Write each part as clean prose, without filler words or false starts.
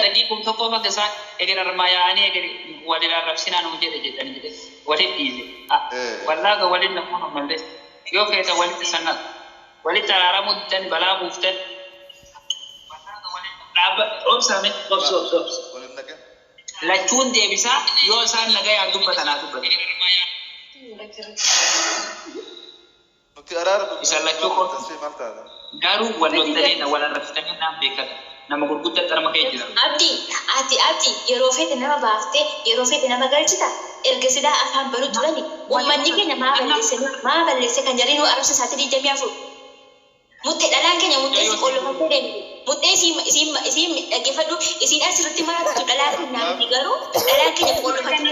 دقيقكم تقوم كسان اگر رمایانی اگر ولي ربسنا نوجه جدا جدا ولي ديزي والله ولي نكون ملس يو كيتا ولي تسنن ولي ترى مدن بلا مفتن لاب اوبسامي اوبس لا تون دي بيسا يو سان نغا يا دوبتنا دوبت نتي ارار bisa la coko garu wala dalina wala rafitani nam bekat nama gurgudda tarma kay jira ati yeroo fete nama baafte yeroo fete nama galchita erga sida afaan baru turani ummanni keenya maa balleesse kan jarinu arabsa saati di jamia fu mutte dhalaan keenya mutte si qollo fakkee mutte si dhaggeeffadhu isin asirratti maaltu dhalaan keenya garu dhalaan keenya qollo fakkee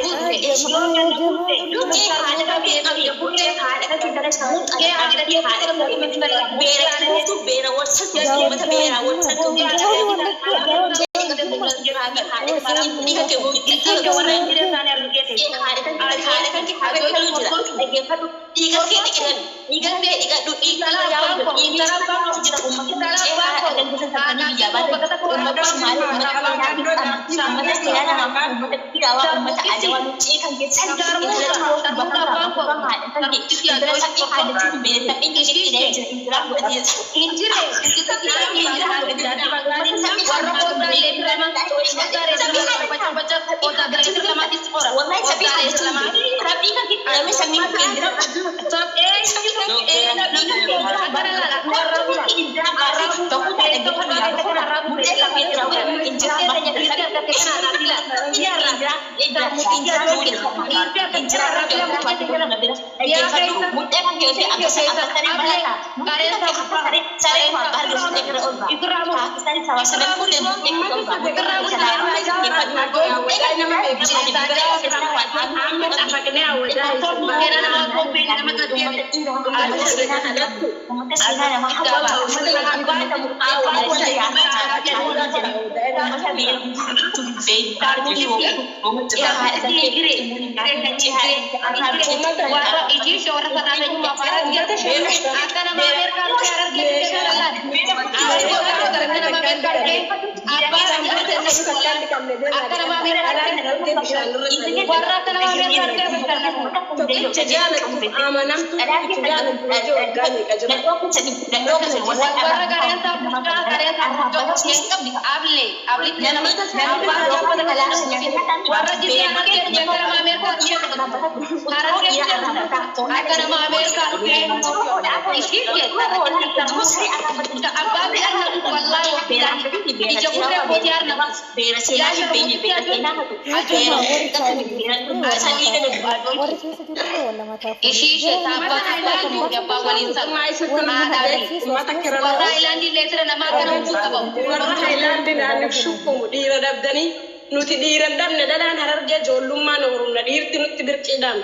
nuti diiran dabne dalaan harargee joollummaa noorumna dhiirti nutti dirqiidhaan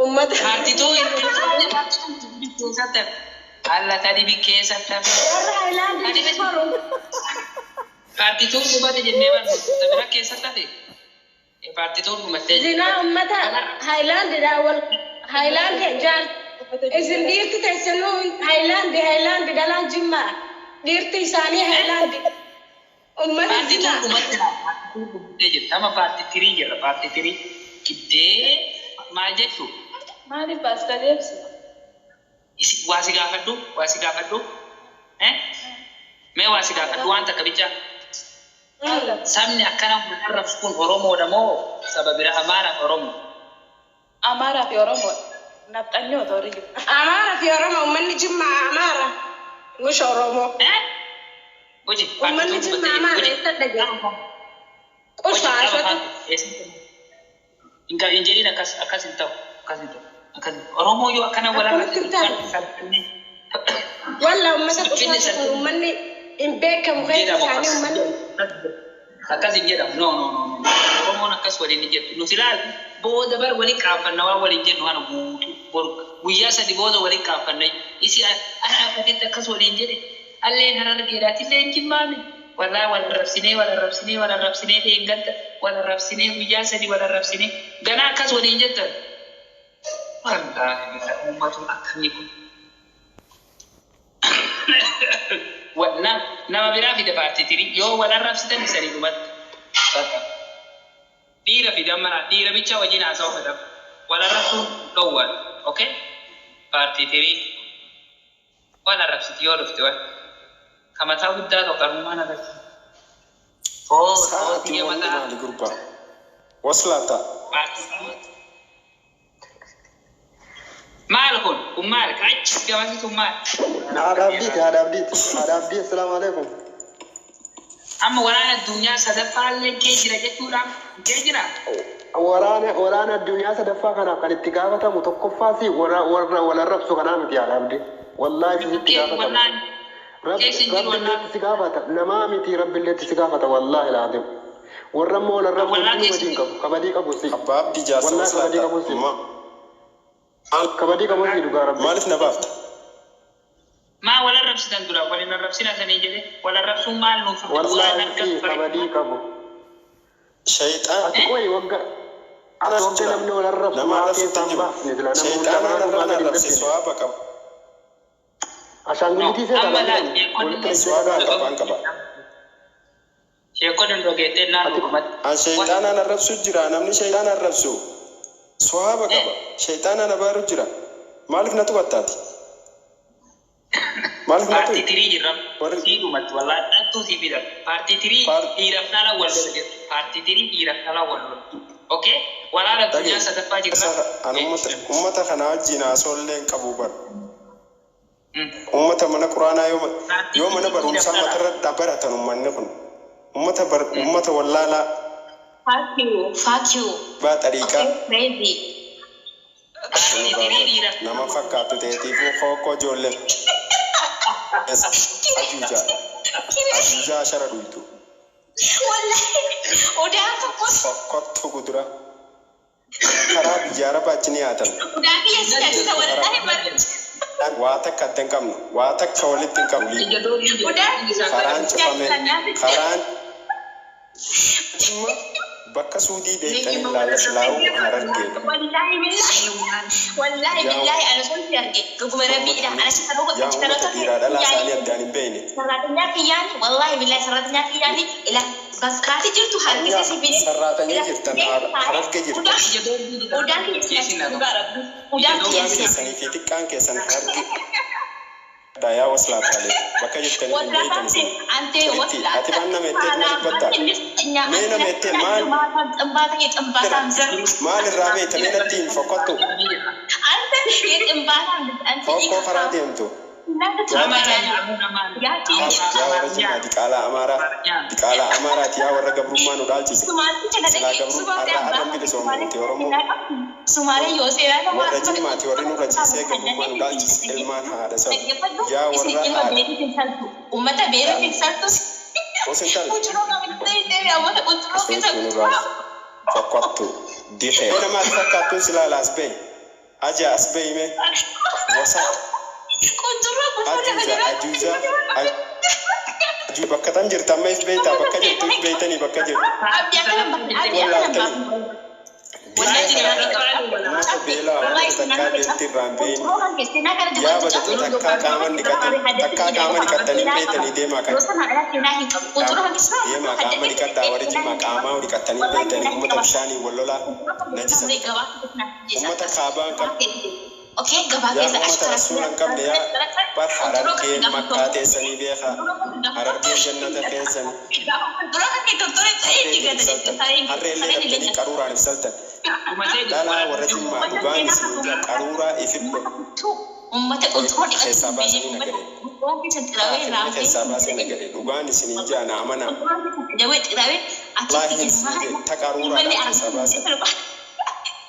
ummata hartitu keessatti alla tadi bi keessatti warra haayilaandii faru hartitu dhumate jennee barnu sabira keessatti hartitu dhumate zinaa ummata haayilaandidhaa wal haayilaandii jaal isin dhiirti teessanuu haayilaandii dalaan jimmaa dhiirti isaanii haayilaandii ummata zinaa Tama parti tiri jira parti tiri kide majetu mali pasta debsi isi wasi gafadu me wasi gafadu anta kabicha samni akana muharraf kun oromo damo sababira amara fi oromo naftanyo tori amara fi oromo manni jimma amara mush oromo Oji manni jimma amara ittadaga Inka injili na akas itu Oromo yo akana wala wala umasa kusasa umani imbeka mukhaita sani umani akas injira no Oromo na kas wali nije nusilal boda bar wali kafan nawa wali je no hanu bor wiya sa di boda wali kafan nai isi ana patita kas wali injiri alle harar kirati lenkin mami wala rabsine eeggata wala rabsine guyyaa sadi wala rabsine ganaa akkas waliin jettan wallaahi ummatuun akkamii kun nama biraa fide paartii tirii yoo wal arrabsitan isanii dhumatti bakka dhiira fide amma dhiira bicha wajjin haasa'u fedham wal arrabsuun dhowwan okay paartii tirii wal arrabsiti yoo dhufte wal kamataa guddaa tokkarummaan arrabsi Saati wani mali gurba. Waslata. Maal kun ummaal kach gamasi ummaal. Adabdi. Assalamu alaikum. Amma waraana addunyaa sadaffaallee kee jira jechuudha. Kee jira. Waraana addunyaa sadaffaa kanaaf kan itti gaafatamu tokkoffaa fi wal arrabsu kanaa miti adabdi. Wallahi itti gaafatamu. Rabbi sigafata nama miti Rabbi letti sigafata wallahi alazim warra mo la Rabbi madin kabadi kabusi Abab di jasa wallahi kabadi kabusi kabadi kabusi duga Rabbi malif nabafta ma wala rabsitan dura wala rabsina sani jede wala rabsu mal no wallahi kabadi kabu shaytan koy wagga ana wagga namni wala rabsu ma ke tamba shaytan ana rabsi swaba kabu Asanguliti saya dalam suara kapan kapan. Siapa yang rogete na hukumat? Syaitan ana rabsu jira, namni syaitan ana rabsu. Suara kapan? Syaitan ana baru jira. Malif natu katati. Malif natu. Parti tiri jira. Si hukumat wala natu si bilang. Parti tiri iraf nala wal. Parti tiri iraf nala wal. Okay? Wala ada punya sadapa jira. Anu umat kana jina solen kabubar. Ummata mana Qur'ana yo mana barumsa matara dabaratan ummanne kun ummata wallala fuck you ba tariqa maybe nama fakkatu teetifu ko jolle ajuja ashara duitu wallahi udah fokus fakkotu gudura kara bijara bachini atan udah ya sudah wallahi baru Wata kadang kamu, wata kawalip tingkam li. Karan cepame, karan. Bakka sudi deh tani lalas lau hararge. Wallahi billahi ana sun yarge. Kuma rabbi idan ana shi taro ko taro to. Tidak ada lasanya dan bene. Saratnya kiyani, wallahi billahi saratnya kiyani ila bas kati jirtu harge sisi bini. Saratnya jirtan hararge jirtan. Udah Sani fitik kan kesan harge. Daya waslat kali. Bakka jirtan ini itu. Ante waslat. Ati mana mete mana bata. Mena mete mal. Mal rabe tamena tin fokotu. Ante tempatan ante Foko karadiam tu. Ya warajima dikala amara tiya waraga brumman udalci. Sila gabru ada bile somo ti oromo. Sumare yose ada warajima ti warinu raji se gabruman udalci ilman hada sa. Ya warra ummata bere tinsaltu. Osental. Ujuro ngamite amata ujuro kita. Fokotu. Dihe. Ena ma fakatu sila lasbe. Aja asbe me. Wasa. Ajuza Aju bakka tan jirta mais beita bakka jirtu beita ni bakka jirtu Masa bela takka dirti rambe ya bada takka kaman dikatani beita ni dema kan dema kaman dikatta warji makama dikatani beita ni umata bishani wallola najisa umata kaban kan Okay, gabagay sa ashtra sunan kam dia par hararge makkate sani beha hararge jannata kesan harre le tani karura ni sultan dala warati ma dugani sinja karura ifibbe ummata kontrol hesaba sani nagare hesaba sani nagare dugani sinja na amana jawe tirawe ati ta karura hesaba sani